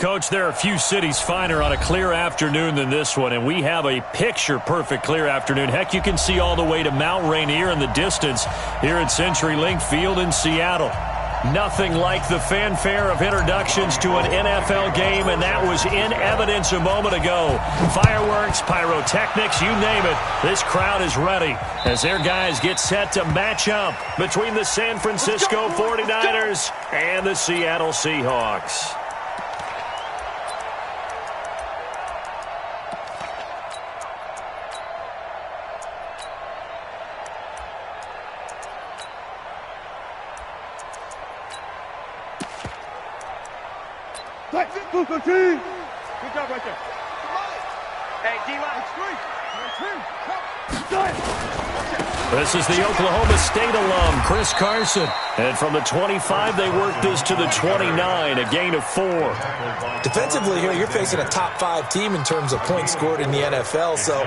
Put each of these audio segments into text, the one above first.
Coach, there are a few cities finer on a clear afternoon than this one, and we have a picture-perfect clear afternoon. Heck, you can see all the way to Mount Rainier in the distance here at CenturyLink Field in Seattle. Nothing like the fanfare of introductions to an NFL game, and that was in evidence a moment ago. Fireworks, pyrotechnics, you name it. This crowd is ready as their guys get set to match up between the San Francisco 49ers and the Seattle Seahawks. Good job right there. Hey, This is the Oklahoma State alum, Chris Carson. And from the 25, they work this to the 29, a gain of 4. Defensively here, you're facing a top 5 team in terms of points scored in the NFL. So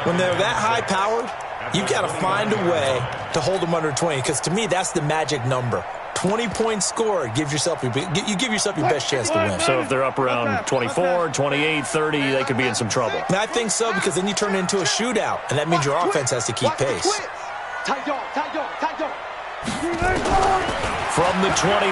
when they're that high-powered, you got to find a way to hold them under 20, because to me, that's the magic number. 20 points scored, you give yourself your best chance to win. So if they're up around 24, 28, 30, they could be in some trouble. And I think so, because then you turn it into a shootout, and that means your offense has to keep pace. From the 29,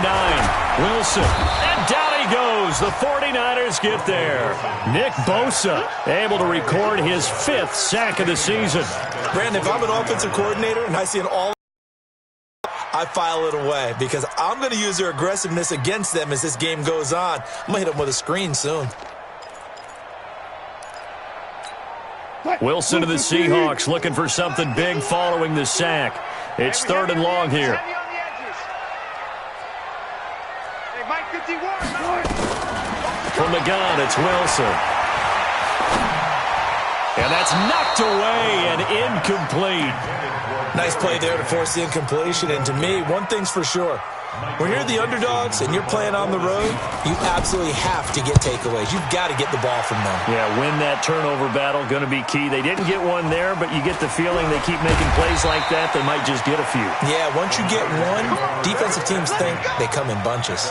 Wilson. And down he goes. The 49ers get there. Nick Bosa able to record his 5th sack of the season. Brandon, if I'm an offensive coordinator and I see an all, I file it away, because I'm going to use their aggressiveness against them as this game goes on. I'm going to hit them with a screen soon. Wilson to the Seahawks looking for something big following the sack. It's 3rd and long here. From the gun, it's Wilson. And that's knocked away and incomplete. Nice play there to force the incompletion. And to me, one thing's for sure. When you're the underdogs and you're playing on the road, you absolutely have to get takeaways. You've got to get the ball from them. Yeah, win that turnover battle, going to be key. They didn't get one there, but you get the feeling they keep making plays like that, they might just get a few. Yeah, once you get one, defensive teams think they come in bunches.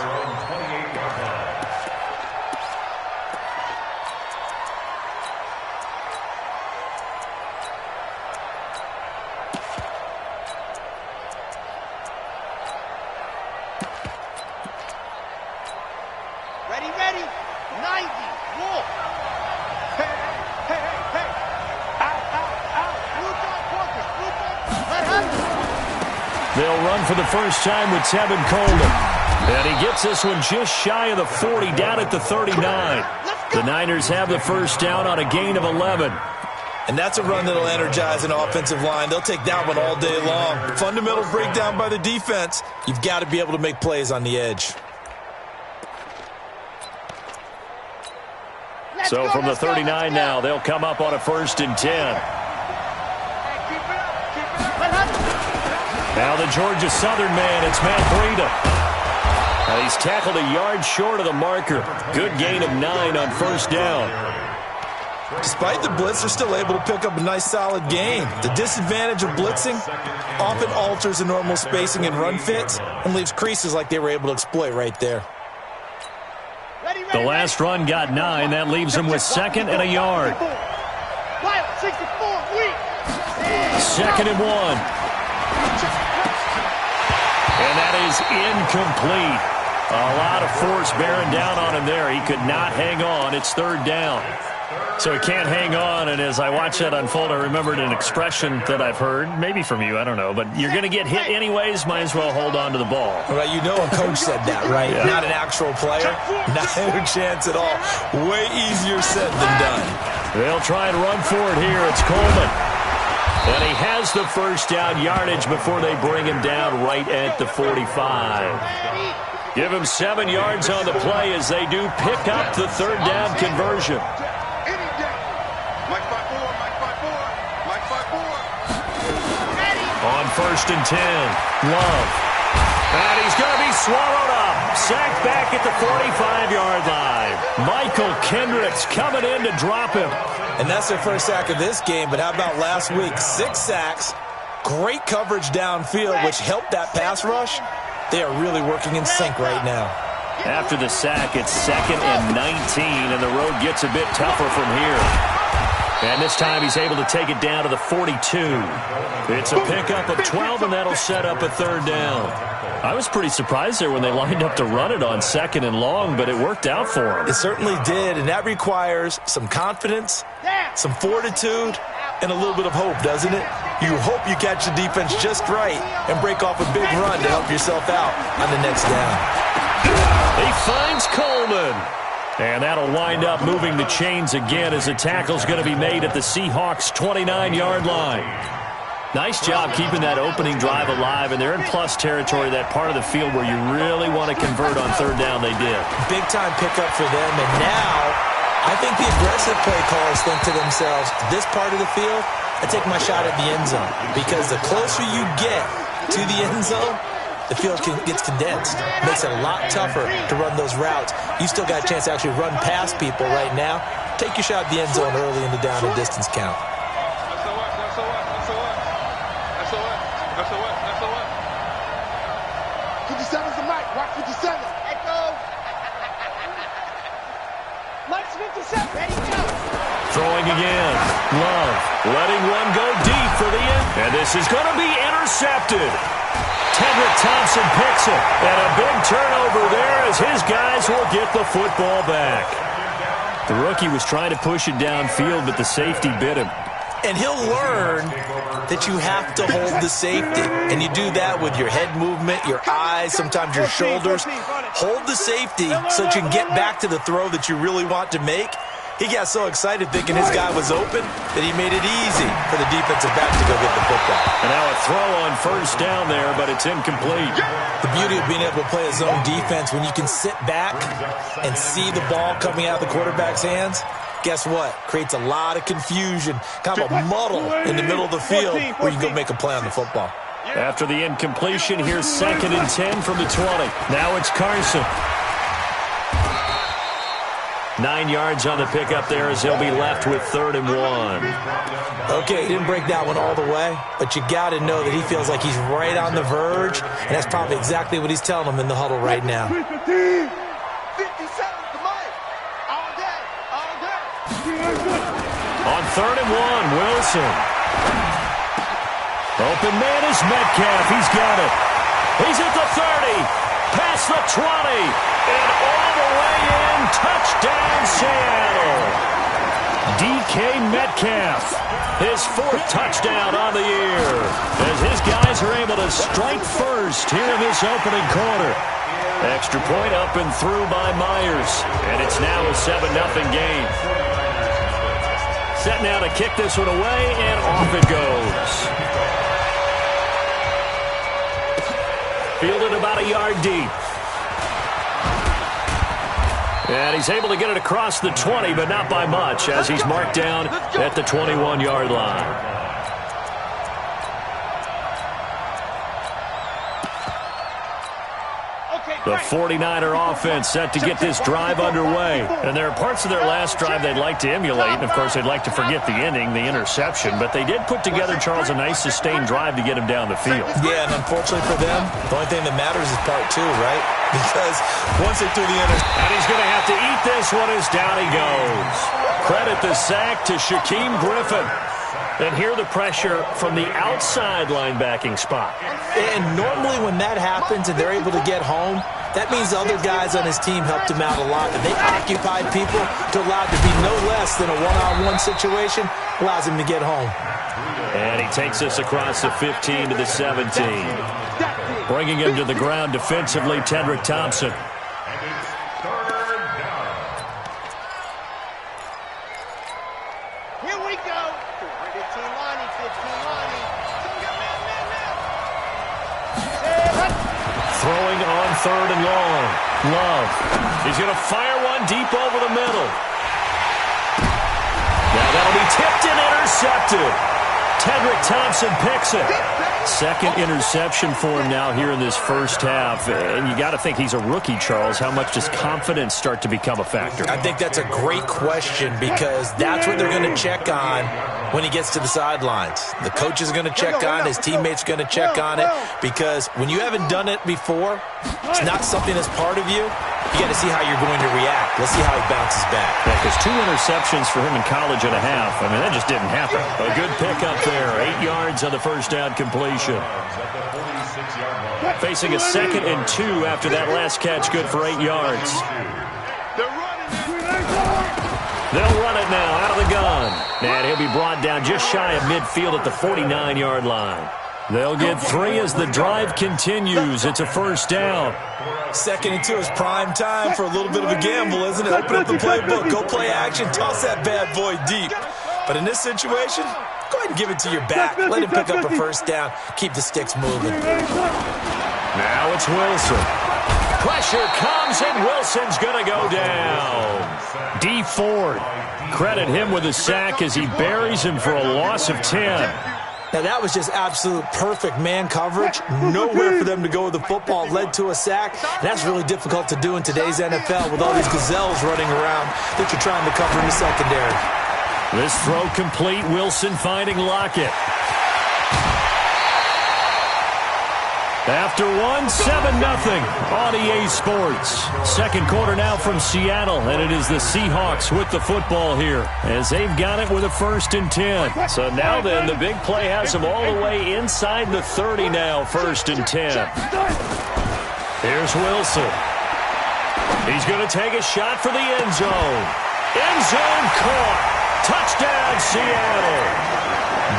They'll run for the first time with Tevin Coleman. And he gets this one just shy of the 40, down at the 39. The Niners have the first down on a gain of 11. And that's a run that'll energize an offensive line. They'll take that one all day long. Fundamental breakdown by the defense. You've got to be able to make plays on the edge. So from the 39 now, they'll come up on a 1st and 10. Now the Georgia Southern man, it's Matt Breida. And he's tackled a yard short of the marker. Good gain of 9 on 1st down. Despite the blitz, they're still able to pick up a nice, solid gain. The disadvantage of blitzing often alters the normal spacing and run fits and leaves creases like they were able to exploit right there. The last run got 9. That leaves them with 2nd and a yard. 2nd and 1. And that is incomplete. A lot of force bearing down on him there. He could not hang on. It's 3rd down. So he can't hang on, and as I watch that unfold, I remembered an expression that I've heard, maybe from you, I don't know, but you're going to get hit anyways, might as well hold on to the ball. Right, you know a coach said that, right? Yeah. Not an actual player. Not a chance at all. Way easier said than done. They'll try and run for it here. It's Coleman. And he has the first down yardage before they bring him down right at the 45. Give him 7 yards on the play as they do pick up the 3rd down conversion. On 1st and 10, Love. And he's going to be swallowed up. Sacked back at the 45-yard line. Michael Kendricks coming in to drop him. And that's their first sack of this game, but how about last week? 6 sacks, great coverage downfield, which helped that pass rush. They are really working in sync right now. After the sack, it's 2nd and 19, and the road gets a bit tougher from here. And this time he's able to take it down to the 42. It's a pickup of 12, and that'll set up a 3rd down. I was pretty surprised there when they lined up to run it on 2nd and long, but it worked out for him. It certainly did, and that requires some confidence, some fortitude, and a little bit of hope, doesn't it? You hope you catch the defense just right and break off a big run to help yourself out on the next down. He finds Coleman. And that'll wind up moving the chains again as the tackle's going to be made at the Seahawks' 29-yard line. Nice job keeping that opening drive alive, and they're in plus territory, that part of the field where you really want to convert on 3rd down. They did. Big-time pickup for them, and now I think the aggressive play callers think to themselves, this part of the field, I take my shot at the end zone, because the closer you get to the end zone, the field gets condensed. Makes it a lot tougher to run those routes. You still got a chance to actually run past people right now. Take your shot at the end zone early in the down and distance count. Throwing again. Love letting one go deep for the end. And this is going to be intercepted. Tedrick Thompson picks it. And a big turnover there as his guys will get the football back. The rookie was trying to push it downfield, but the safety bit him. And he'll learn that you have to hold the safety. And you do that with your head movement, your eyes, sometimes your shoulders. Hold the safety so that you can get back to the throw that you really want to make. He got so excited thinking his guy was open that he made it easy for the defensive back to go get the football. And now a throw on 1st down there, but it's incomplete. The beauty of being able to play a zone defense, when you can sit back and see the ball coming out of the quarterback's hands, guess what? Creates a lot of confusion, kind of a muddle in the middle of the field where you can go make a play on the football. After the incompletion, here's 2nd and 10 from the 20. Now it's Carson. 9 yards on the pickup there as he'll be left with 3rd and 1. Okay, he didn't break that one all the way, but you got to know that he feels like he's right on the verge, and that's probably exactly what he's telling them in the huddle right now. 57, come on. All day, all day. On 3rd and 1, Wilson. Open man is Metcalf. He's got it. He's at the 30, past the 20, and all the way in. Touchdown, Seattle. DK Metcalf, his 4th touchdown on the year, as his guys are able to strike first here in this opening quarter. Extra point up and through by Myers, and it's now a 7-0 game. Set now to kick this one away, and off it goes. Fielded about a yard deep. And he's able to get it across the 20, but not by much, as he's marked down at the 21-yard line. The 49er offense set to get this drive underway. And there are parts of their last drive they'd like to emulate. And, of course, they'd like to forget the ending, the interception. But they did put together, Charles, a nice sustained drive to get him down the field. Yeah, and unfortunately for them, the only thing that matters is part 2, right? Because once they threw the interception. And he's going to have to eat this one as down he goes. Credit the sack to Shaquem Griffin. And hear the pressure from the outside linebacking spot. And normally when that happens and they're able to get home, that means the other guys on his team helped him out a lot. And they occupied people to allow it to be no less than a one-on-one situation, allows him to get home. And he takes us across the 15 to the 17. Bringing him to the ground defensively, Tedrick Thompson. Here we go. 15 Lonnie, 15 Lonnie. Throwing on 3rd and long. Love. He's going to fire one deep over the middle. Now that'll be tipped and intercepted. Tedrick Thompson picks it. 2nd interception for him now here in this first half. And you got to think he's a rookie, Charles. How much does confidence start to become a factor? I think that's a great question because that's what they're going to check on when he gets to the sidelines. The coach is going to check on, his teammates are going to check on it because when you haven't done it before, it's not something that's part of you. You got to see how you're going to react. Let's see how he bounces back. Yeah, because 2 interceptions for him in college and a half. I mean, that just didn't happen. A good pickup there. 8 yards on the first down completion. Facing a 2nd and 2 after that last catch, good for 8 yards. They'll run it now out of the gun. And he'll be brought down just shy of midfield at the 49-yard line. They'll get 3 as the drive continues. It's a first down. 2nd and 2 is prime time for a little bit of a gamble, isn't it? Open up the playbook, go play action, toss that bad boy deep. But in this situation, go ahead and give it to your back. Let him pick up a first down. Keep the sticks moving. Now it's Wilson. Pressure comes, and Wilson's going to go down. D. Ford, credit him with a sack as he buries him for a loss of 10. Now, that was just absolute perfect man coverage. Nowhere for them to go with the football. Led to a sack. And that's really difficult to do in today's NFL with all these gazelles running around that you're trying to cover in the secondary. This throw complete. Wilson finding Lockett. After 7-0 on EA Sports. Second quarter now from Seattle, and it is the Seahawks with the football here as they've got it with a 1st and 10. So now then, the big play has them all the way inside the 30 now, 1st and 10. Here's Wilson. He's going to take a shot for the end zone. End zone caught. Touchdown, Seattle.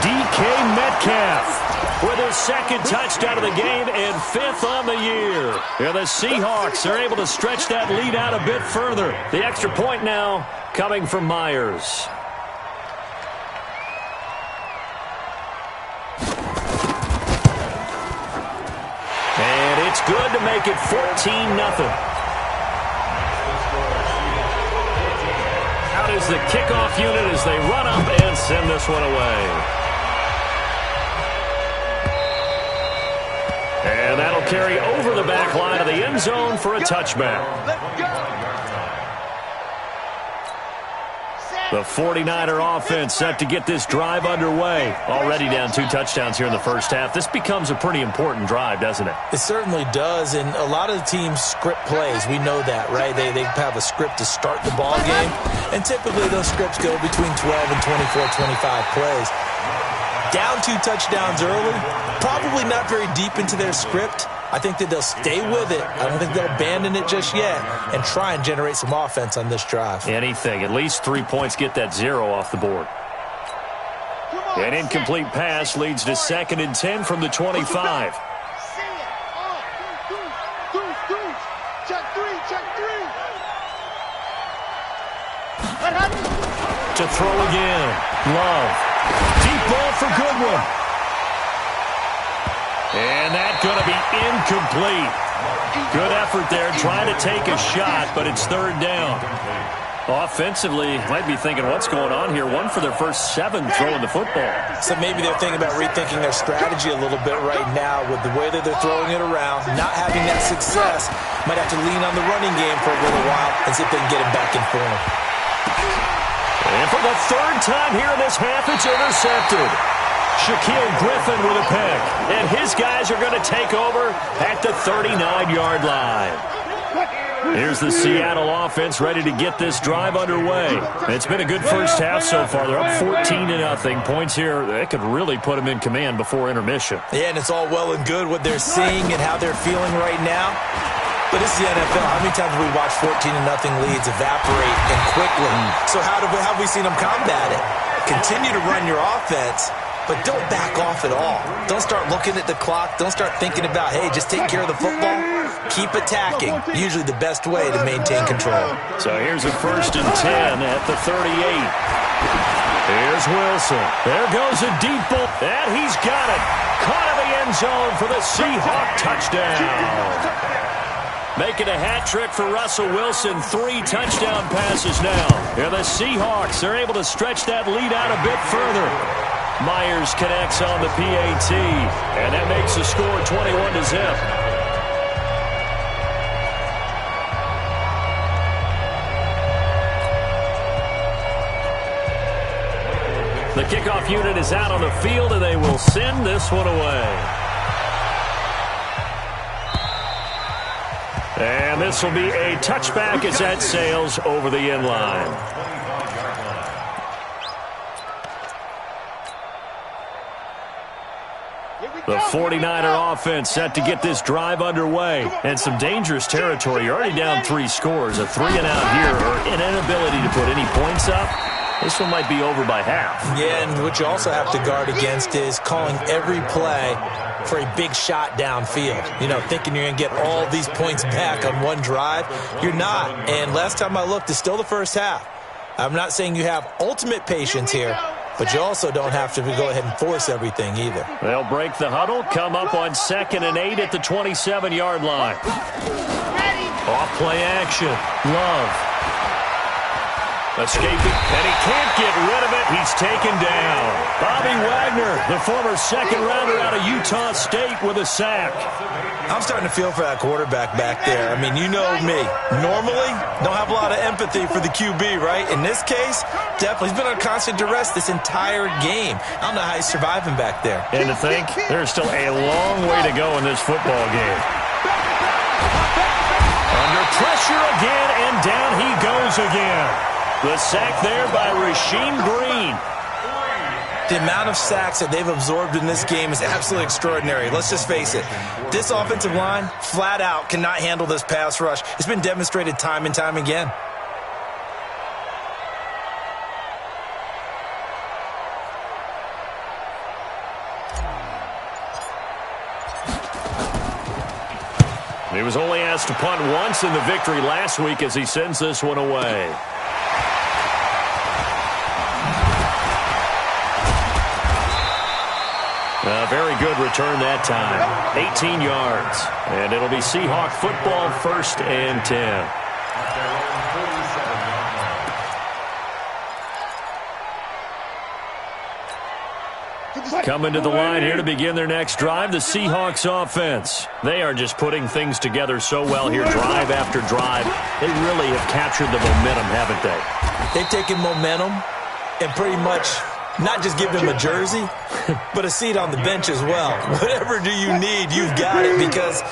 DK Metcalf with his 2nd touchdown of the game and 5th on the year. Yeah, the Seahawks are able to stretch that lead out a bit further. The extra point now coming from Myers. And it's good to make it 14-0. Out is the kickoff unit as they run up and send this one away. And that'll carry over the back line of the end zone for a touchback. The 49er offense set to get this drive underway. Already down 2 touchdowns here in the first half. This becomes a pretty important drive, doesn't it? It certainly does, and a lot of the teams script plays. We know that, right? They have a script to start the ball game, and typically those scripts go between 12 and 24, 25 plays. Down 2 touchdowns early, probably not very deep into their script. I think that they'll stay with it. I don't think they'll abandon it just yet and try and generate some offense on this drive. Anything. At least 3 points get that 0 off the board. An incomplete pass leads to 2nd and 10 from the 25. To throw again. Love. Deep ball for Goodwin. And that's going to be incomplete. Good effort there trying to take a shot, but it's 3rd down. Offensively, might be thinking, what's going on here? 1 for their first 7 throwing the football. So maybe they're thinking about rethinking their strategy a little bit right now with the way that they're throwing it around, not having that success. Might have to lean on the running game for a little while and see if they can get him back in form. And for the 3rd time here in this half, it's intercepted. Shaquille Griffin with a pick. And his guys are going to take over at the 39-yard line. Here's the Seattle offense ready to get this drive underway. It's been a good first half so far. They're up 14-0. Points here, that could really put them in command before intermission. Yeah, and it's all well and good what they're seeing and how they're feeling right now. But this is the NFL. How many times have we watched 14-0 leads evaporate and quickly? So how have we seen them combat it? Continue to run your offense, but don't back off at all. Don't start looking at the clock. Don't start thinking about, hey, just take care of the football. Keep attacking. Usually the best way to maintain control. So here's a 1st and 10 at the 38. Here's Wilson. There goes a deep ball. And he's got it. Caught in the end zone for the Seahawk touchdown. Making a hat trick for Russell Wilson. 3 touchdown passes now. Here the Seahawks are able to stretch that lead out a bit further. Myers connects on the PAT, and that makes the score 21-0. The kickoff unit is out on the field, and they will send this one away. And this will be a touchback as that sails over the end line. The 49er offense set to get this drive underway. And some dangerous territory. You're already down 3 scores. A 3-and-out here or an inability to put any points up. This one might be over by half. Yeah, and what you also have to guard against is calling every play for a big shot downfield. You know, thinking you're going to get all these points back on one drive. You're not. And last time I looked, it's still the first half. I'm not saying you have ultimate patience here, but you also don't have to go ahead and force everything either. They'll break the huddle, come up on 2nd and 8 at the 27-yard line. Off play action. Love. Escaping, and he can't get rid of it. He's taken down. Bobby Wagner, the former second-rounder out of Utah State, with a sack. I'm starting to feel for that quarterback back there. I mean, you know me. Normally, don't have a lot of empathy for the QB, right? In this case, definitely. He's been on constant duress this entire game. I don't know how he's surviving back there. And to think, there's still a long way to go in this football game. Under pressure again, and down he goes again. The sack there by Rasheem Green. The amount of sacks that they've absorbed in this game is absolutely extraordinary. Let's just face it. This offensive line, flat out, cannot handle this pass rush. It's been demonstrated time and time again. He was only asked to punt once in the victory last week as he sends this one away. A very good return that time. 18 yards. And it'll be Seahawk football, 1st and 10. Coming to the line here to begin their next drive, the Seahawks offense. They are just putting things together so well here, drive after drive. They really have captured the momentum, haven't they? They've taken momentum and pretty much not just give them a jersey, but a seat on the bench as well. Whatever do you need, you've got it, because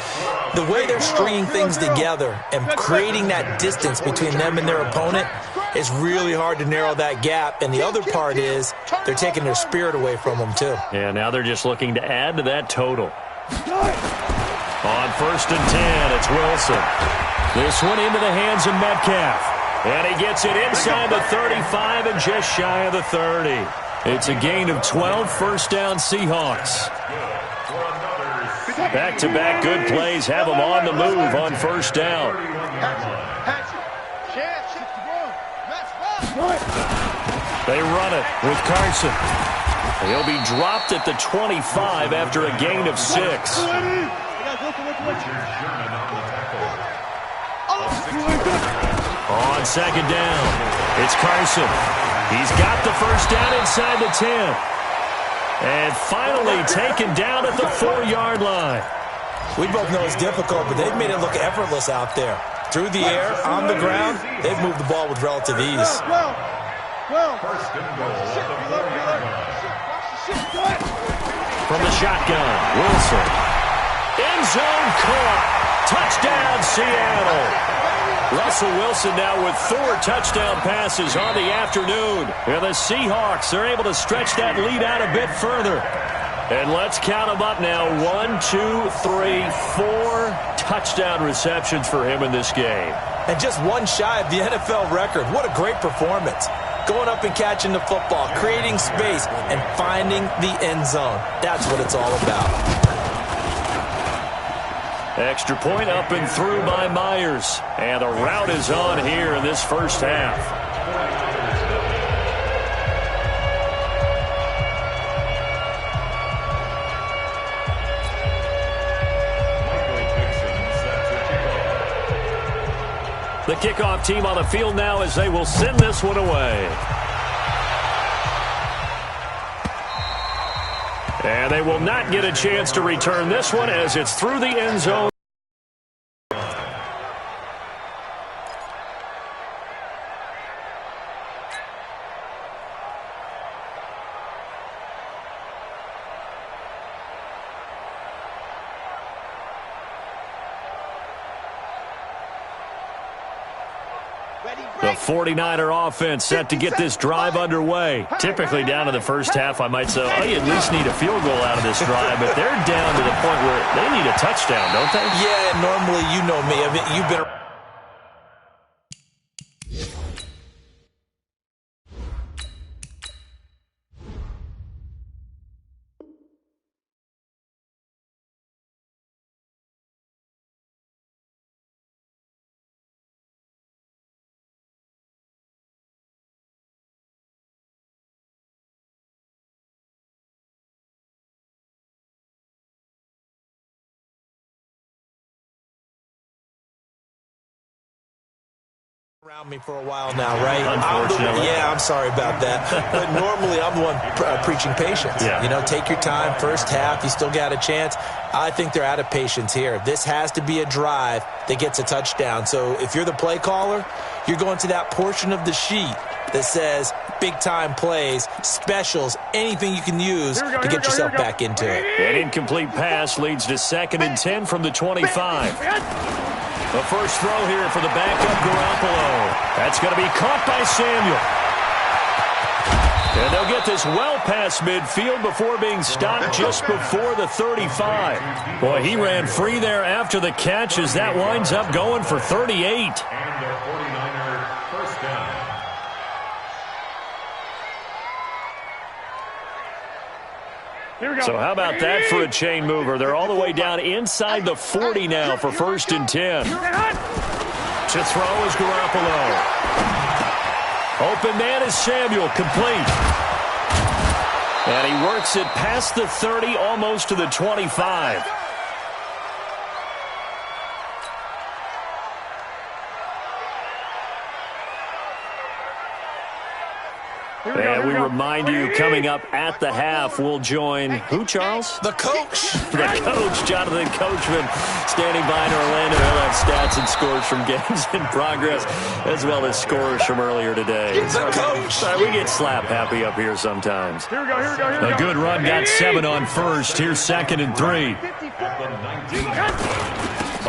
the way they're stringing things together and creating that distance between them and their opponent, it's really hard to narrow that gap. And the other part is they're taking their spirit away from them, too. Yeah, now they're just looking to add to that total. On 1st and 10, it's Wilson. This one into the hands of Metcalf. And he gets it inside the 35 and just shy of the 30. It's a gain of 12, 1st down Seahawks. Back-to-back good plays have them on the move on 1st down. They run it with Carson. He'll be dropped at the 25 after a gain of 6. On 2nd down, it's Carson. He's got the 1st down inside the 10. And finally taken down at the 4-yard line. We both know it's difficult, but they've made it look effortless out there. Through the air, on the ground, they've moved the ball with relative ease. From the shotgun, Wilson. End zone caught. Touchdown, Seattle. Russell Wilson now with 4 touchdown passes on the afternoon. And the Seahawks are able to stretch that lead out a bit further. And let's count them up now. 1, 2, 3, 4 touchdown receptions for him in this game. And just one shy of the NFL record. What a great performance. Going up and catching the football, creating space, and finding the end zone. That's what it's all about. Extra point up and through by Myers. And the route is on here in this 1st half. The kickoff team on the field now as they will send this one away. And they will not get a chance to return this one as it's through the end zone. The 49er offense set to get this drive underway. Typically down to the first half, I might say, oh, you at least need a field goal out of this drive, but they're down to the point where they need a touchdown, don't they? Yeah, normally, you know me. I mean, you've been... around me for a while now, right? Unfortunately. I'm sorry about that. But normally I'm the one preaching patience. Yeah. You know, take your time. First half, you still got a chance. I think they're out of patience here. This has to be a drive that gets a touchdown. So if you're the play caller, you're going to that portion of the sheet that says big-time plays, specials, anything you can use to get yourself back into it. An incomplete pass leads to 2nd and 10 from the 25. The first throw here for the backup Garoppolo. That's going to be caught by Samuel. And they'll get this well past midfield before being stopped just before the 35. Boy, he ran free there after the catch as that winds up going for 38. So how about that for a chain mover? They're all the way down inside the 40 now for 1st and 10. To throw is Garoppolo. Open man is Samuel, complete. And he works it past the 30, almost to the 25. And we remind you, coming up at the half, we'll join who, Charles? The coach. The coach, Jonathan Coachman, standing by in Orlando. He'll have stats and scores from games in progress, as well as scores from earlier today. The coach. Sorry, we get slap happy up here sometimes. A good run, got 7 on first. Here's 2nd and 3.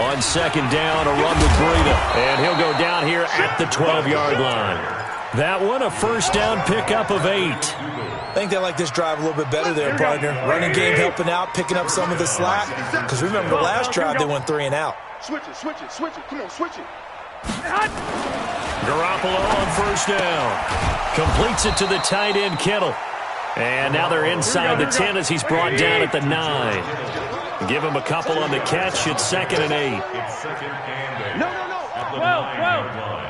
On 2nd down, a run with Breida. And he'll go down here at the 12-yard line. That one, a 1st down pickup of 8. I think they like this drive a little bit better there, partner. Running game helping out, picking up some of the slack. Because remember, the last drive, they went 3 and out. Switch it. Come on, switch it. Garoppolo on 1st down. Completes it to the tight end, Kittle. And now they're inside the 10 as he's brought down at the 9. Give him a couple on the catch. It's 2nd and 8. No. 12.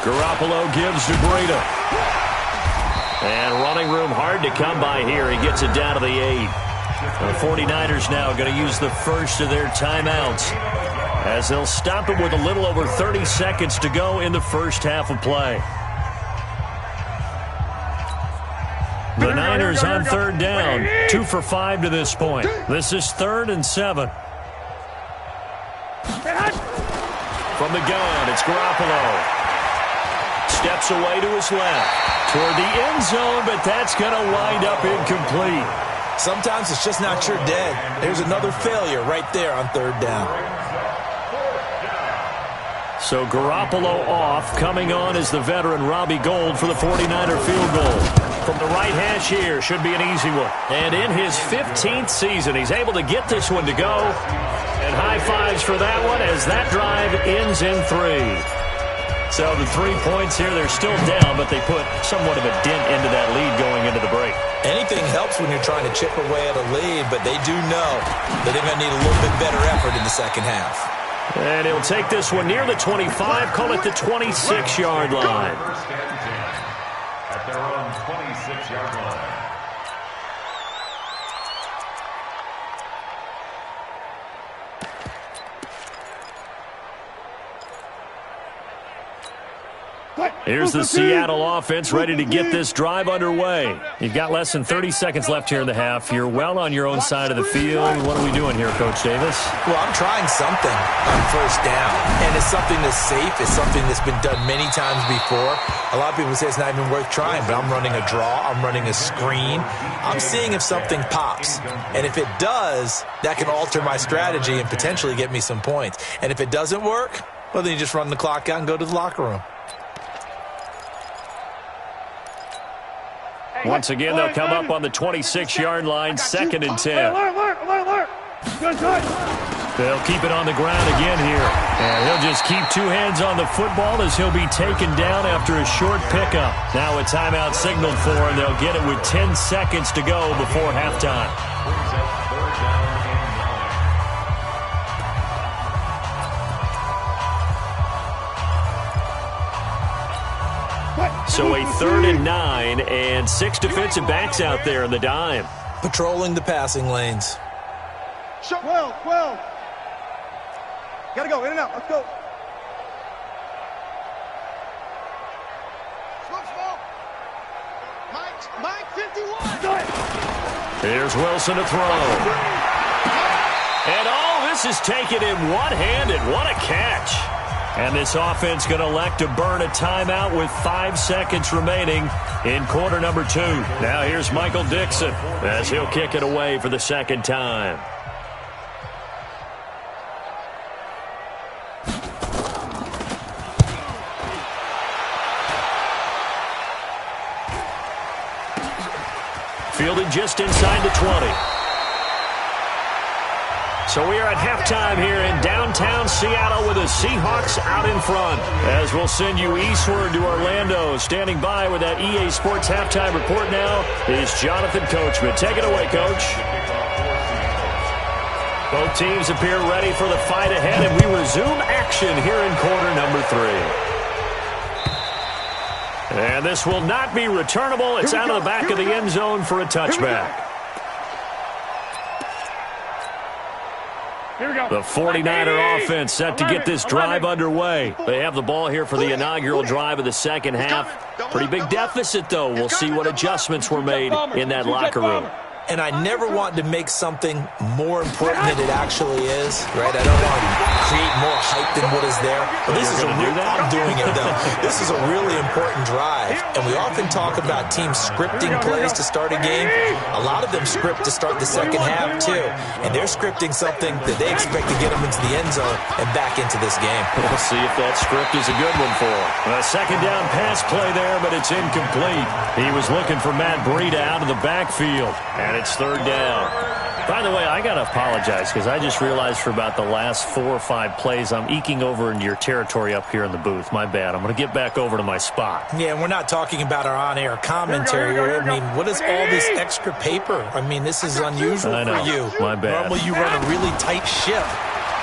Garoppolo gives to Breida. And running room hard to come by here. He gets it down to the 8. The 49ers now going to use the first of their timeouts as they'll stop it with a little over 30 seconds to go in the first half of play. The Niners on 3rd down, 2 for 5 to this point. This is 3rd and 7. From the gun, it's Garoppolo. Steps away to his left toward the end zone, but that's going to wind up incomplete. Sometimes it's just not your day. There's another failure right there on 3rd down. So Garoppolo off. Coming on is the veteran Robbie Gould for the 49er field goal. From the right hash here, should be an easy one. And in his 15th season, he's able to get this one to go. And high fives for that one as that drive ends in 3. So the 3 points here, they're still down, but they put somewhat of a dent into that lead going into the break. Anything helps when you're trying to chip away at a lead, but they do know that they're going to need a little bit better effort in the second half. And he'll take this one near the 25, call it the 26-yard line. At their own 26-yard line. Here's the Seattle offense ready to get this drive underway. You've got less than 30 seconds left here in the half. You're well on your own side of the field. What are we doing here, Coach Davis? Well, I'm trying something on first down, and it's something that's safe. It's something that's been done many times before. A lot of people say it's not even worth trying, but I'm running a draw. I'm running a screen. I'm seeing if something pops, and if it does, that can alter my strategy and potentially get me some points. And if it doesn't work, well, then you just run the clock out and go to the locker room. Once again, they'll come up on the 26-yard line, 2nd and 10. They'll keep it on the ground again here. And he'll just keep two hands on the football as he'll be taken down after a short pickup. Now a timeout signaled for, and they'll get it with 10 seconds to go before halftime. So a 3rd and 9 and 6 defensive backs out there in the dime. Patrolling the passing lanes. 12. Gotta go, in and out, let's go. Slow. Mike, 51. Here's Wilson to throw. And this is taken in one-handed. What a catch. And this offense going to elect to burn a timeout with 5 seconds remaining in quarter number 2. Now here's Michael Dixon as he'll kick it away for the second time. Fielded just inside the 20. So we are at halftime here in downtown Seattle with the Seahawks out in front. As we'll send you eastward to Orlando. Standing by with that EA Sports halftime report now is Jonathan Coachman. Take it away, Coach. Both teams appear ready for the fight ahead, and we resume action here in quarter number 3. And this will not be returnable. It's out of the back of the end zone for a touchback. The 49er offense set to get this drive underway. They have the ball here for the inaugural drive of the second half. Pretty big deficit, though. We'll see what adjustments were made in that locker room. And I never want to make something more important than it actually is, right? I don't want to create more hype than what is there. But this is I'm doing it, though. This is a really important drive. And we often talk about teams scripting plays to start a game. A lot of them script to start the second half, too. And they're scripting something that they expect to get them into the end zone and back into this game. We'll see if that script is a good one for them. A second down pass play there, but it's incomplete. He was looking for Matt Breida out of the backfield. And it's 3rd down. By the way, I got to apologize because I just realized for about the last 4 or 5 plays I'm eking over into your territory up here in the booth. My bad. I'm going to get back over to my spot. Yeah, and we're not talking about our on-air commentary. I mean, what is all this extra paper? I mean, this is unusual for you. My bad. Normally you run a really tight ship.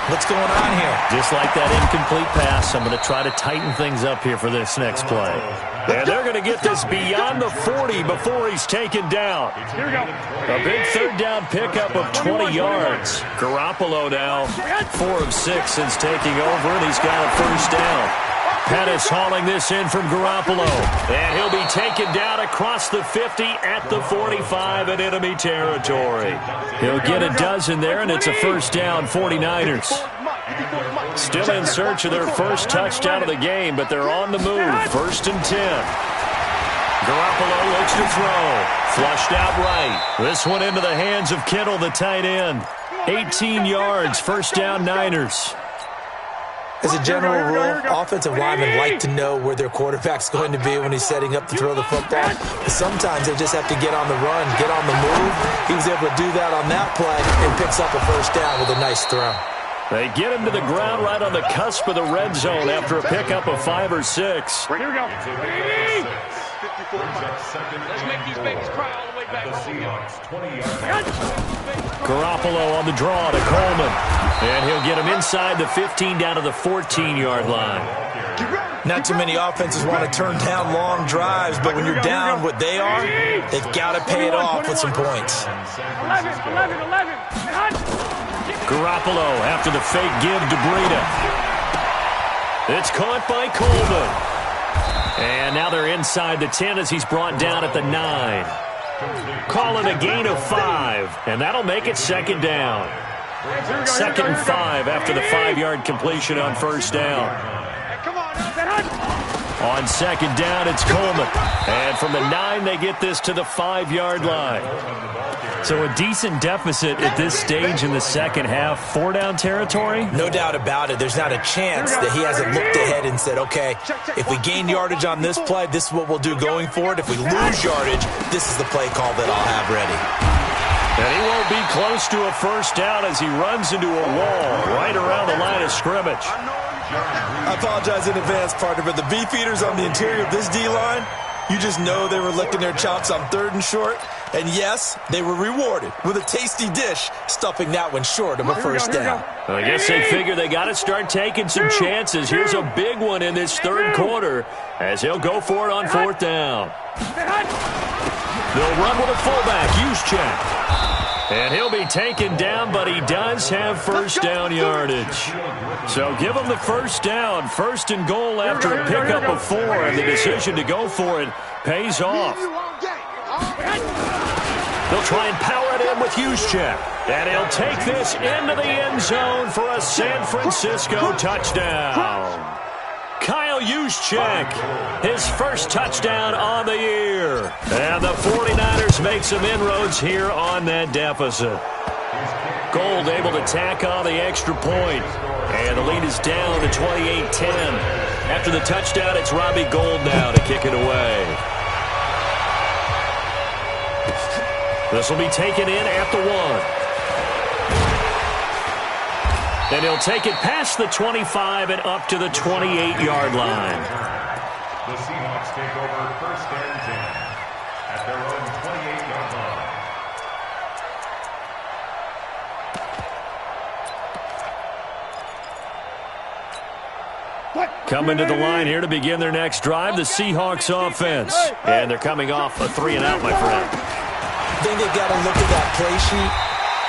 What's going on here? Just like that incomplete pass, I'm going to try to tighten things up here for this next play. And they're going to get this beyond the 40 before he's taken down. A big 3rd down pickup of 20 yards. Garoppolo now 4 of 6 since taking over, and he's got a 1st down. Pettis hauling this in from Garoppolo. And he'll be taken down across the 50 at the 45 in enemy territory. He'll get a dozen there, and it's a 1st down, 49ers. Still in search of their first touchdown of the game, but they're on the move. 1st and 10. Garoppolo looks to throw. Flushed out right. This one into the hands of Kittle, the tight end. 18 yards, 1st down, Niners. As a general rule, offensive linemen like to know where their quarterback's going to be when he's setting up to throw the football. But sometimes they just have to get on the run, get on the move. He was able to do that on that play and picks up a 1st down with a nice throw. They get him to the ground right on the cusp of the red zone after a pickup of 5 or 6. Here we go. Let's make these babies cry all the way back. Garoppolo on the draw to Coleman. And he'll get him inside the 15 down to the 14-yard line. Not too many offenses want to turn down long drives, but when you're down what they are, they've got to pay it off with some points. 11. Garoppolo after the fake give to Breida. It's caught by Coleman. And now they're inside the 10 as he's brought down at the 9. Call it a gain of 5, and that'll make it second down. Second and 5 after the 5-yard completion on first down. On second down, it's Coleman. And from the 9, they get this to the 5-yard line. So a decent deficit at this stage in the second half. 4-down territory? No doubt about it. There's not a chance that he hasn't looked ahead and said, okay, if we gain yardage on this play, this is what we'll do going forward. If we lose yardage, this is the play call that I'll have ready. And he won't be close to a first down as he runs into a wall right around the line of scrimmage. I apologize in advance, partner, but the beefeaters on the interior of this D-line, you just know they were licking their chops on 3rd and short. And yes, they were rewarded with a tasty dish, stuffing that one short of a first down. I guess they figure they got to start taking some chances. Here's a big one in this third quarter as he'll go for it on 4th down. They'll run with a fullback, Juszczyk. And he'll be taken down, but he does have first down yardage. So give him the first down. 1st and goal after a pickup of 4, and the decision to go for it pays off. They'll try and power it in with Juszczyk. And he'll take this into the end zone for a San Francisco touchdown. Kyle Juszczyk, his first touchdown on the year. And the 49ers make some inroads here on that deficit. Gold able to tack on the extra point. And the lead is down to 28-10. After the touchdown, it's Robbie Gould now to kick it away. This will be taken in at the 1. And he'll take it past the 25 and up to the 28-yard line. The Seahawks take over 1st and 10 at their own 28-yard line. Coming to the line here to begin their next drive, the Seahawks offense. And they're coming off a 3-and-out, my friend. I think they've got to look at that play sheet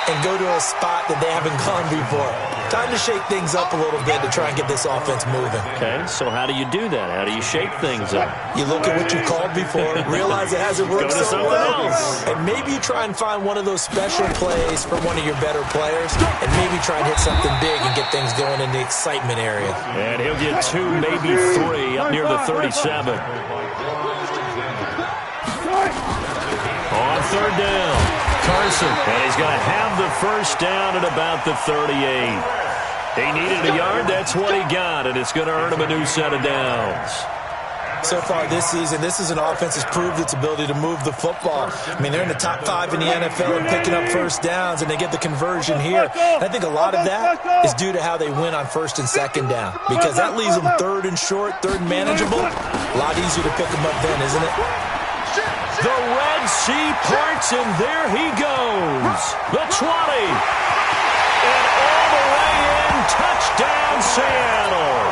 and go to a spot that they haven't gone before. Time to shake things up a little bit to try and get this offense moving. Okay, so how do you do that? How do you shake things up? You look at what you called before, realize it hasn't worked so well, and maybe you try and find one of those special plays for one of your better players, and maybe try and hit something big and get things going in the excitement area. And he'll get 2, maybe 3 up near the 37. On 3rd down, Carson, and he's going to have the first down at about the 38. He needed a yard, that's what he got, and it's going to earn him a new set of downs. So far this season, this is an offense that's proved its ability to move the football. I mean, they're in the top 5 in the NFL and picking up first downs, and they get the conversion here. And I think a lot of that is due to how they win on 1st and 2nd down, because that leaves them 3rd and short, 3rd and manageable. A lot easier to pick them up then, isn't it? The Red Sea parts, and there he goes. The 20. And all the way in, touchdown Seattle.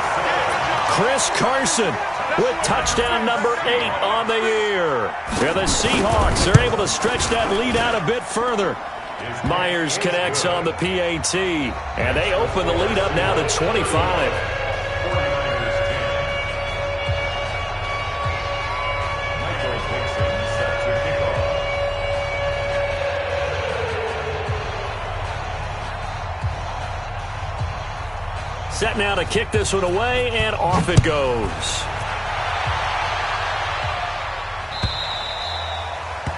Chris Carson with touchdown number 8 on the year. And the Seahawks are able to stretch that lead out a bit further. Myers connects on the PAT, and they open the lead up now to 25. Set now to kick this one away, and off it goes.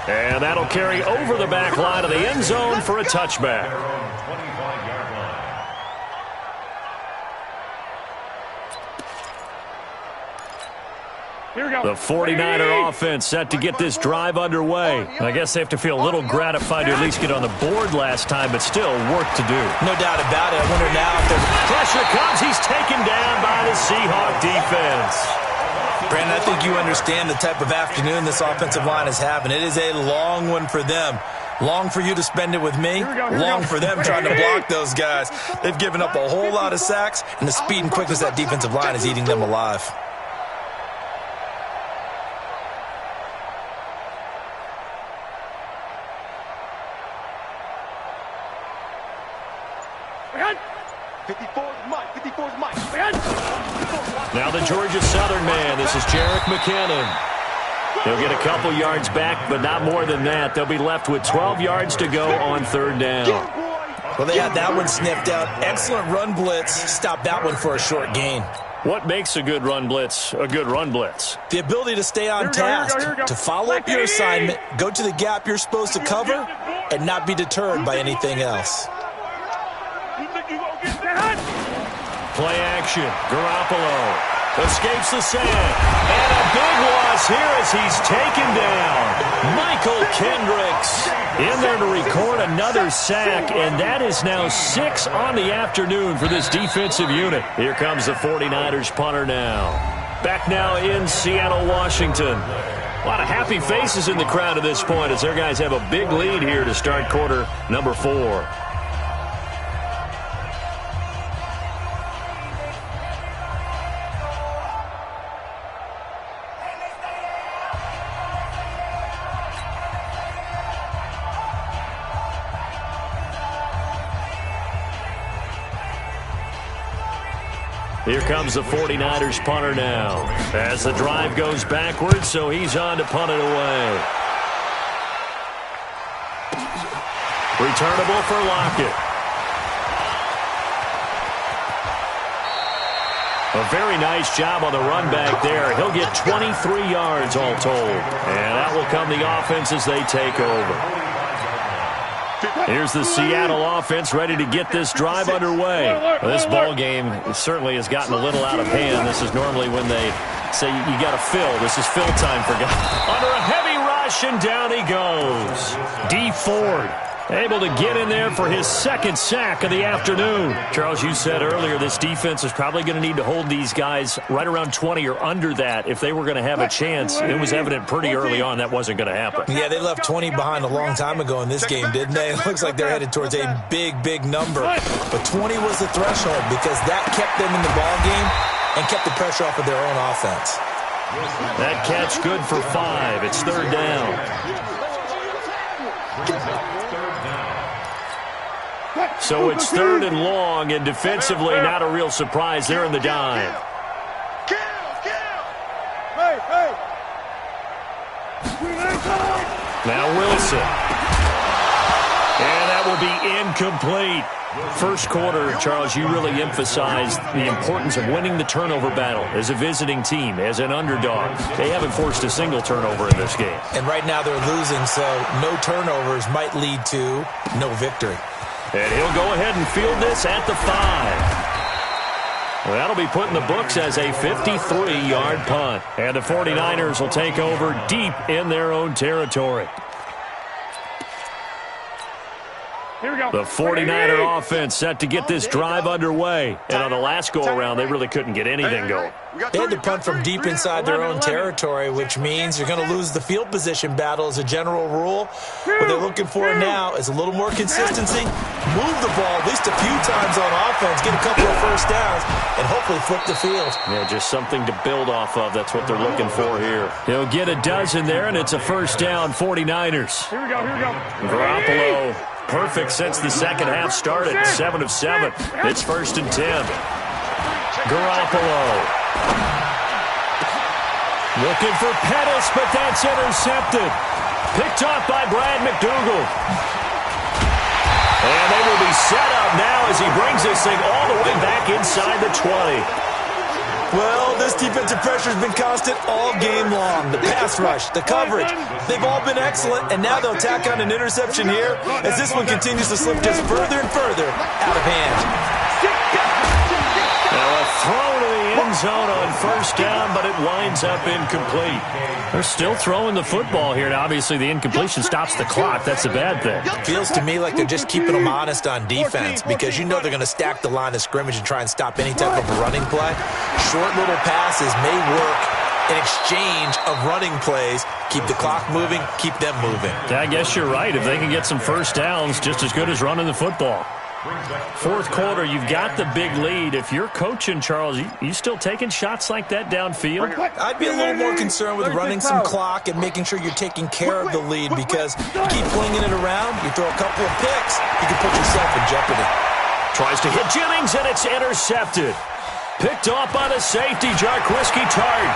And that'll carry over the back line of the end zone for a touchback. The 49er offense set to get this drive underway. I guess they have to feel a little gratified to at least get on the board last time, but still work to do. No doubt about it. I wonder now if there's pressure comes. He's taken down by the Seahawk defense. Brandon, I think you understand the type of afternoon this offensive line is having. It is a long one for them. Long for you to spend it with me. Long for them trying to block those guys. They've given up a whole lot of sacks, and the speed and quickness of that defensive line is eating them alive. 54's Mike. 54's Mike. Now the Georgia Southern man. This is Jarek McKinnon. He'll get a couple yards back, but not more than that. They'll be left with 12 yards to go on third down. Well, they had that one sniffed out. Excellent run blitz. Stop that one for a short gain. What makes a good run blitz a good run blitz? The ability to stay on task, to follow up your assignment, go to the gap you're supposed to cover, and not be deterred by anything else. Play action. Garoppolo escapes the sack. And a big loss here as he's taken down. Michael Kendricks in there to record another sack, and that is now 6 on the afternoon for this defensive unit. Here comes the 49ers punter now. Back now in Seattle, Washington. A lot of happy faces in the crowd at this point as their guys have a big lead here to start quarter number 4. Here comes the 49ers punter now as the drive goes backwards, so he's on to punt it away. Returnable for Lockett. A very nice job on the run back there. He'll get 23 yards all told. And that will come the offense as they take over. Here's the Seattle offense ready to get this drive underway. Well, this ball game certainly has gotten a little out of hand. This is normally when they say you got to fill. This is fill time for guys. Under a heavy rush, and down he goes. D. Ford able to get in there for his second sack of the afternoon. Charles, you said earlier this defense is probably going to need to hold these guys right around 20 or under that if they were going to have a chance. It was evident pretty early on that wasn't going to happen. Yeah, they left 20 behind a long time ago in this game, didn't they? It looks like they're headed towards a big, big number. But 20 was the threshold because that kept them in the ball game and kept the pressure off of their own offense. That catch good for 5. It's third down. So it's third and long, and defensively not a real surprise. They're in the dime. Now Wilson. And that will be incomplete. First quarter, Charles, you really emphasized the importance of winning the turnover battle as a visiting team, as an underdog. They haven't forced a single turnover in this game. And right now they're losing, so no turnovers might lead to no victory. And he'll go ahead and field this at the 5. Well, that'll be put in the books as a 53-yard punt. And the 49ers will take over deep in their own territory. Here we go. The 49er offense set to get this drive underway. And on the last go-around, they really couldn't get anything going. They had to punt from deep inside their own territory, which means you're going to lose the field position battle as a general rule. What they're looking for now is a little more consistency, move the ball at least a few times on offense, get a couple of first downs, and hopefully flip the field. Yeah, just something to build off of. That's what they're looking for here. He'll get a dozen there, and it's a first down, 49ers. Here we go, here we go. Garoppolo, perfect since the second half started, 7 of 7. It's first and 10. Garoppolo. Looking for Pettis, but that's intercepted. Picked off by Brad McDougal. And they will be set up now as he brings this thing all the way back inside the 20. Well, this defensive pressure has been constant all game long. The pass rush, the coverage, they've all been excellent, and now they'll tack on an interception here as this one continues to slip just further and further out of hand. Now a throw to the end zone on first down, but it winds up incomplete. They're still throwing the football here, and obviously the incompletion stops the clock. That's a bad thing. Feels to me like they're just keeping them honest on defense because you know they're going to stack the line of scrimmage and try and stop any type of a running play. Short little passes may work in exchange of running plays. Keep the clock moving, keep them moving. Yeah, I guess you're right. If they can get some first downs, just as good as running the football. Fourth quarter, you've got the big lead. If you're coaching, Charles, you still taking shots like that downfield? I'd be a little more concerned with running some clock and making sure you're taking care of the lead because you keep flinging it around, you throw a couple of picks, you can put yourself in jeopardy. Tries to hit Jennings, and it's intercepted. Picked off by the safety, Jarquiski Tart.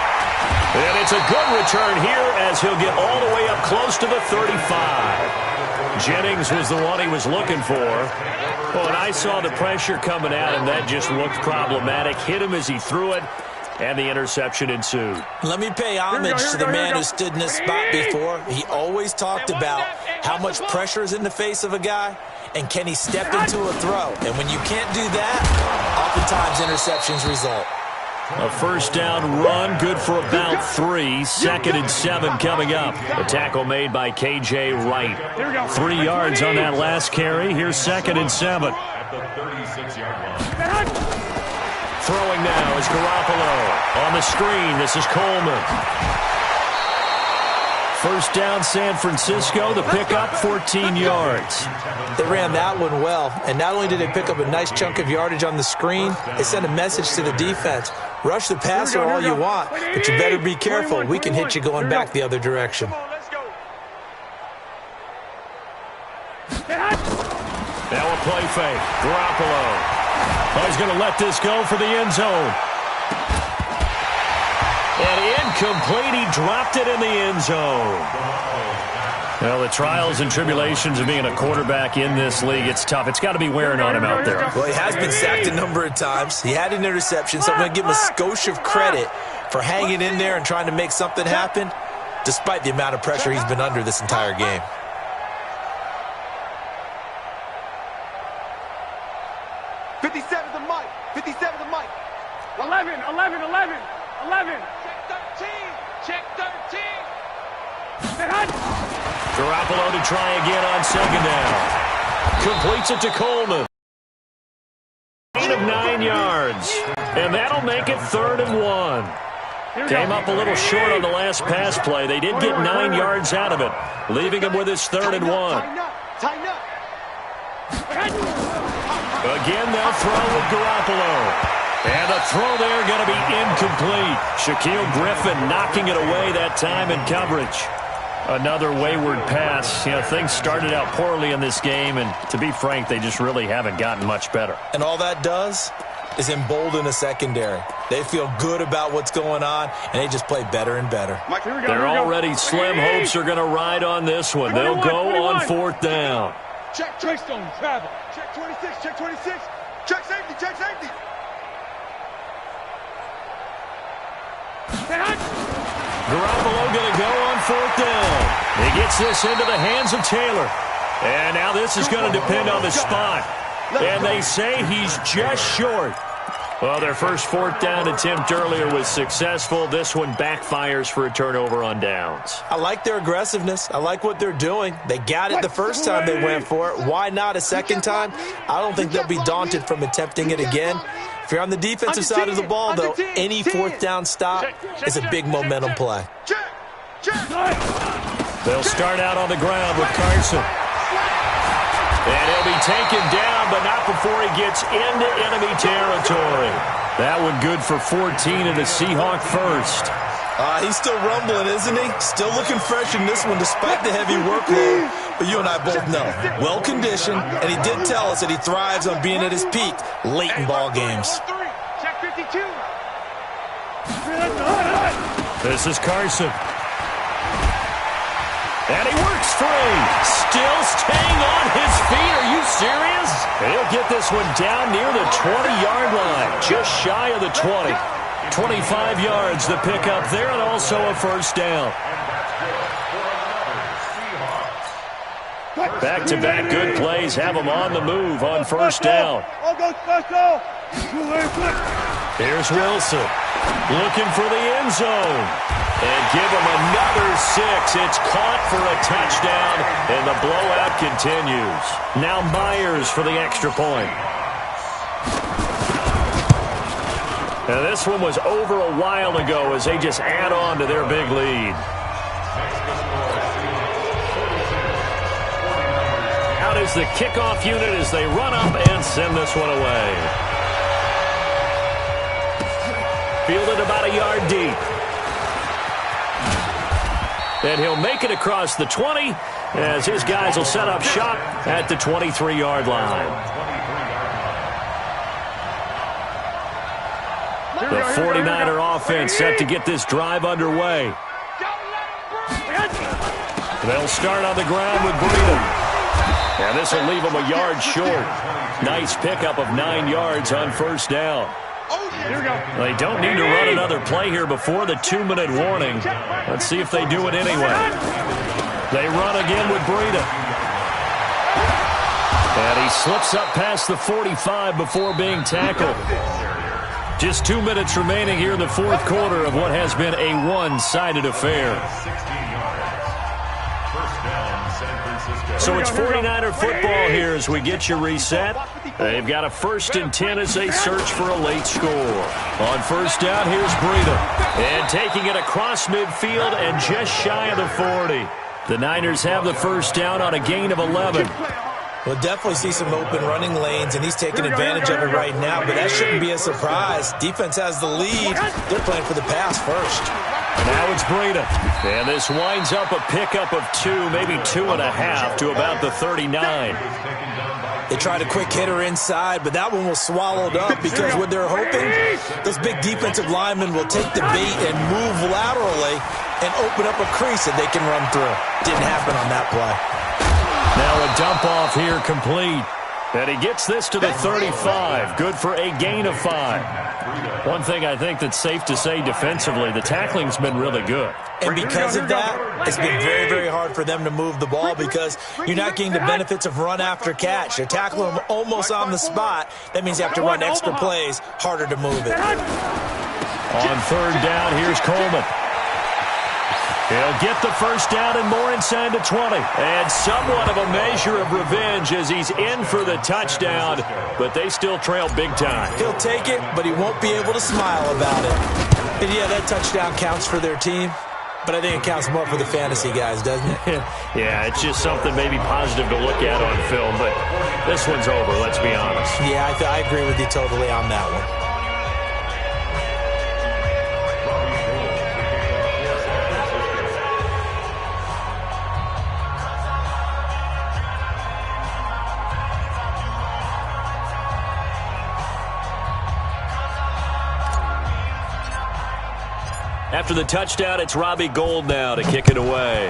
And it's a good return here as he'll get all the way up close to the 35. Jennings was the one he was looking for. Oh, and I saw the pressure coming at him. That just looked problematic. Hit him as he threw it, and the interception ensued. Let me pay homage to the man who stood in this spot before. He always talked about how much pressure is in the face of a guy, and can he step into a throw? And when you can't do that, oftentimes interceptions result. A first down run, good for about 3. 2nd and 7 coming up. The tackle made by K.J. Wright. 3 yards on that last carry. Here's 2nd and 7. At the 36-yard line. Throwing now is Garoppolo. On the screen, this is Coleman. First down, San Francisco. The pickup, 14 yards. They ran that one well, and not only did they pick up a nice chunk of yardage on the screen, they sent a message to the defense. Rush the passer all you want, but you better be careful. We can hit you going back the other direction. Now a play fake. Garoppolo. Oh, he's going to let this go for the end zone. And incomplete. He dropped it in the end zone. Well, the trials and tribulations of being a quarterback in this league, it's tough. It's got to be wearing on him out there. Well, he has been sacked a number of times. He had an interception, so I'm going to give him a skosh of credit for hanging in there and trying to make something happen, despite the amount of pressure he's been under this entire game. Garoppolo to try again on 2nd down. Completes it to Coleman. 8 of 9 yards. And that'll make it 3rd and 1. Came up a little short on the last pass play. They did get 9 yards out of it, leaving him with his 3rd and 1. Again, they'll throw with Garoppolo. And the throw there going to be incomplete. Shaquille Griffin knocking it away that time in coverage. Another wayward pass. You know, things started out poorly in this game, and to be frank, they just really haven't gotten much better. And all that does is embolden a secondary. They feel good about what's going on, and they just play better and better. They're already slim hopes are going to ride on this one. They'll go on 4th down. Check, Stone, travel. Check 26, check 26. Check safety, check safety. Garoppolo going to go on 4th down. He gets this into the hands of Taylor. And now this is going to depend on the spot. And they say he's just short. Well, their first 4th down attempt earlier was successful. This one backfires for a turnover on downs. I like their aggressiveness. I like what they're doing. They got it the first time they went for it. Why not a second time? I don't think they'll be daunted from attempting it again. If you're on the defensive side of the ball, though, any 4th down stop is a big momentum play. They'll start out on the ground with Carson. And he'll be taken down, but not before he gets into enemy territory. That one good for 14 and a Seahawk first. He's still rumbling, isn't he? Still looking fresh in this one despite the heavy workload. But you and I both know, well-conditioned, and he did tell us that he thrives on being at his peak late in ball games. Check 52. This is Carson. And he works free. Still staying on his feet. Are you serious? He'll get this one down near the 20-yard line. Just shy of the 20. 25 yards to pick up there, and also a first down. Back-to-back good plays have them on the move on first down. Here's Wilson looking for the end zone. And give him another 6. It's caught for a touchdown, and the blowout continues. Now Myers for the extra point. Now this one was over a while ago as they just add on to their big lead. Out is the kickoff unit as they run up and send this one away. Fielded about a yard deep. And he'll make it across the 20 as his guys will set up shop at the 23-yard line. The 49er offense set to get this drive underway. They'll start on the ground with Breida. And this will leave them a yard short. Nice pickup of 9 yards on first down. They don't need to run another play here before the 2-minute warning. Let's see if they do it anyway. They run again with Breida. And he slips up past the 45 before being tackled. Just 2 minutes remaining here in the fourth quarter of what has been a one-sided affair. So it's 49er football here as we get you reset. They've got a 1st and 10 as they search for a late score. On first down, here's Breida. And taking it across midfield and just shy of the 40. The Niners have the first down on a gain of 11. We'll definitely see some open running lanes, and he's taking advantage of it right now, but that shouldn't be a surprise. Defense has the lead. They're playing for the pass first. Now it's Breida. And this winds up a pickup of 2, maybe 2.5 to about the 39. They tried a quick hitter inside, but that one was swallowed up because what they're hoping, those big defensive linemen will take the bait and move laterally and open up a crease that they can run through. Didn't happen on that play. Now a dump off here complete. And he gets this to the 35. Good for a gain of 5. One thing I think that's safe to say defensively, the tackling's been really good. And because of that, it's been very, very hard for them to move the ball because you're not getting the benefits of run after catch. They're tackling them almost on the spot. That means you have to run extra plays, harder to move it. On third down, here's Coleman. He'll get the first down and more inside the 20. And somewhat of a measure of revenge as he's in for the touchdown, but they still trail big time. He'll take it, but he won't be able to smile about it. And yeah, that touchdown counts for their team, but I think it counts more for the fantasy guys, doesn't it? Yeah, it's just something maybe positive to look at on film, but this one's over, let's be honest. Yeah, I agree with you totally on that one. After the touchdown, it's Robbie Gould now to kick it away.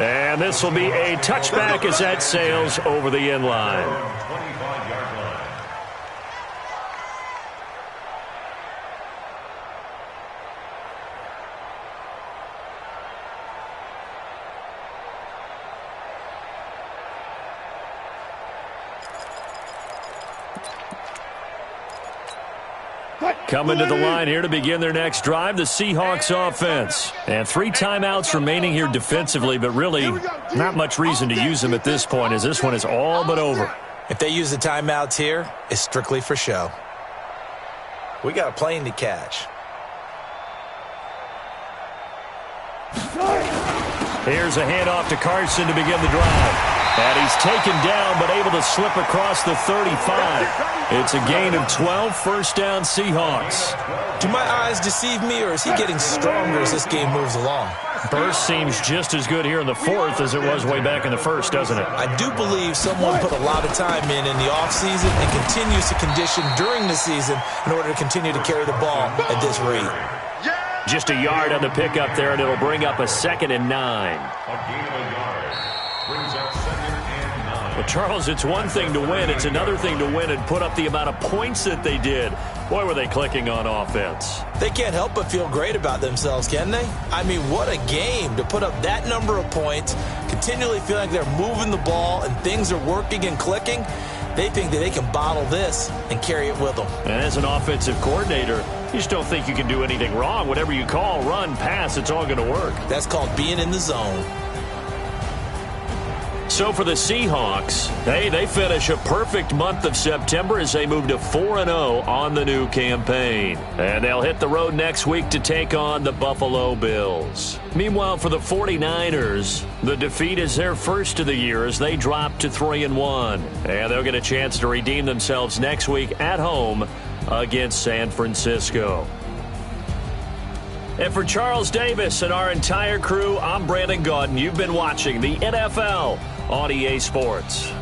And this will be a touchback as that sails over the end line. Coming to the line here to begin their next drive, the Seahawks offense. And 3 timeouts remaining here defensively, but really not much reason to use them at this point as this one is all but over. If they use the timeouts here, it's strictly for show. We got a plane to catch. Here's a handoff to Carson to begin the drive. And he's taken down, but able to slip across the 35. It's a gain of 12, first down Seahawks. Do my eyes deceive me, or is he getting stronger as this game moves along? Burst seems just as good here in the fourth as it was way back in the first, doesn't it? I do believe someone put a lot of time in the offseason and continues to condition during the season in order to continue to carry the ball at this rate. Just a yard on the pickup there, and it'll bring up a 2nd and 9. Well, Charles, it's one thing to win. It's another thing to win and put up the amount of points that they did. Boy, were they clicking on offense. They can't help but feel great about themselves, can they? I mean, what a game to put up that number of points, continually feel like they're moving the ball and things are working and clicking. They think that they can bottle this and carry it with them. And as an offensive coordinator, you just don't think you can do anything wrong. Whatever you call, run, pass, it's all going to work. That's called being in the zone. So for the Seahawks, they finish a perfect month of September as they move to 4-0 on the new campaign. And they'll hit the road next week to take on the Buffalo Bills. Meanwhile, for the 49ers, the defeat is their first of the year as they drop to 3-1. And they'll get a chance to redeem themselves next week at home against San Francisco. And for Charles Davis and our entire crew, I'm Brandon Gaudin. You've been watching the NFL on EA Sports.